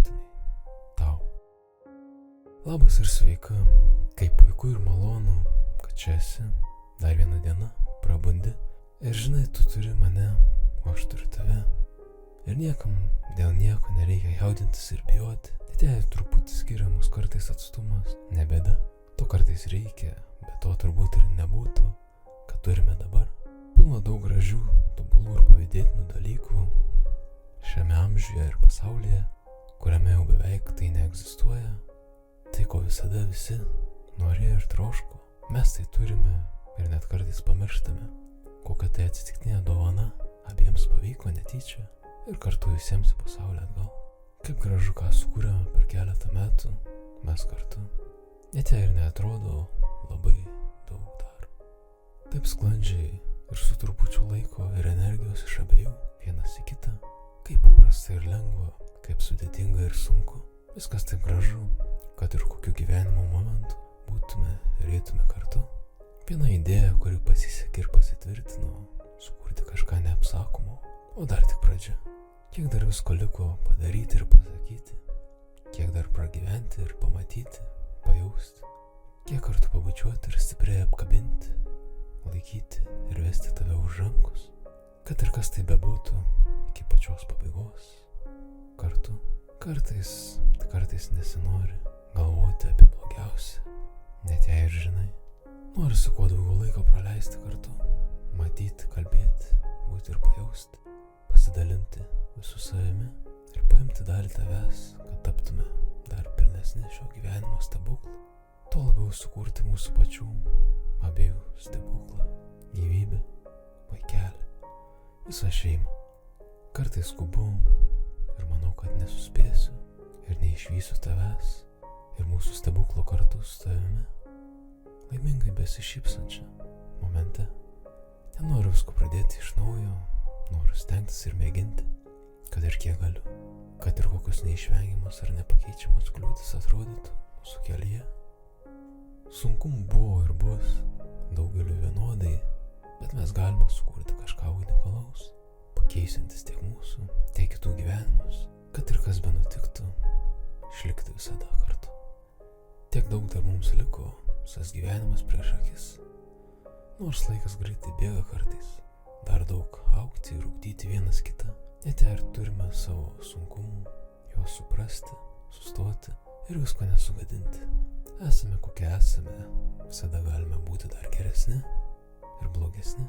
būtinai tau. Labas ir sveika, kaip puiku ir malonu, kad čia esi, dar vieną dieną prabundi ir žinai, tu turi mane, o aš turiu tave. Ir niekam dėl nieko nereikia jaudintis ir bijoti, net jei truputį skiria mus kartais atstumas, ne bėda, to kartais reikia, bet to turbūt ir nebūtų, kad turime dabar. Pilna daug gražių, tobulų ir pavydėtinų dalykų šiame amžiuje ir pasaulyje, kuriame jau beveik tai neegzistuoja. Tai, ko visada visi norėjo ir troško, mes tai turime ir net kartais pamirštame, kokia tai atsitiktinė dovana abiems pavyko netyčia ir kartu visiems į pasaulį atgal. Kaip gražu, ką sukūrėme per keletą metų, mes kartu. Net jei ir neatrodo labai daug dar. Taip sklandžiai ir su trupučiu laiko ir energijos iš abiejų vienas į kitą. Kaip paprasta ir lengva, kaip sudėtinga ir sunku. Viskas taip gražu, kad ir kokiu gyvenimo momentu būtume ir eitume kartu. Viena idėja, kuri pasisekė ir pasitvirtino, sukurti kažką neapsakomo, o dar tik pradžia. Kiek dar visko liko padaryti ir pasakyti, kiek dar pragyventi ir pamatyti, pajausti, kiek kartų pabučiuoti ir stipriai apkabinti, laikyti ir vesti tave už rankos, kad ir kas tai bebūtų, iki pačios pabaigos, kartu. Kartais nesinori galvoti apie blogiausią, net jei ir žinai. Norisi kuo daugiau laiko praleisti kartu, matyti, kalbėti, būti ir pajausti, pasidalinti visų savimi ir paimti dalį tavęs, kad taptume dar pilnesni šio gyvenimo stebuklą. Tuo labiau sukurti mūsų pačių, abiejų stebuklą, gyvybę, vaikelį, visą šeimą. Kartais skubu ir manau, kad nesuspėsiu ir neišvysiu tavęs ir mūsų stebuklo kartu su tavimi, laimingai besišypsančią momente. Nenoriu visko pradėti iš naujo, noriu stengtis ir mėginti, kad ir kiek galiu, kad ir kokios neišvengiamos ar nepakeičiamos kliūtis atrodytų mūsų kelyje. Sunkumų buvo ir bus, daugeliu vienodai, bet mes galime sukurti kažką unikalaus, pakeisintis tiek mūsų, tiek kitų gyvenimus, kad ir kas benutiktų, išlikti visada kartu. Tiek daug dar mums liko, visas gyvenimas prieš akis, nors laikas greitai bėga kartais, dar daug augti ir ugdyti vienas kitą, net ir turime savo sunkumų, juos suprasti, sustoti ir visko nesugadinti. Esame kokie esame, visada galime būti dar geresni ir blogesni,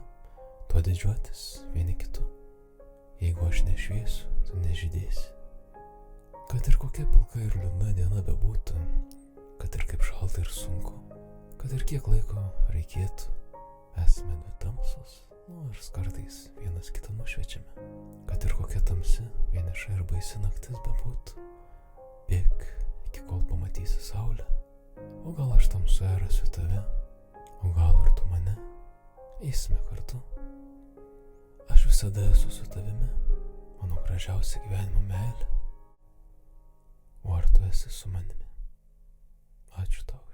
tuo didžiuotis vieni kitu. Jeigu aš nešviesiu, tu nežydėsi. Kad ir kokia pilka ir liūdna diena bebūtų, kad ir kaip šalta ir sunku, kad ir kiek laiko reikėtų, esame dvi tamsos, nors kartais vienas kitą nušviečiame. Kad ir kokia tamsi, vieniša ir baisi naktis bebūtų, bėk iki kol pamatysi saulę. O gal aš tamsoje rasiu tave, o gal ir tu mane, eisime kartu. Aš visada esu su tavimi, mano gražiausia gyvenimo meilė. O ar tu esi su manimi? Ačiū tau.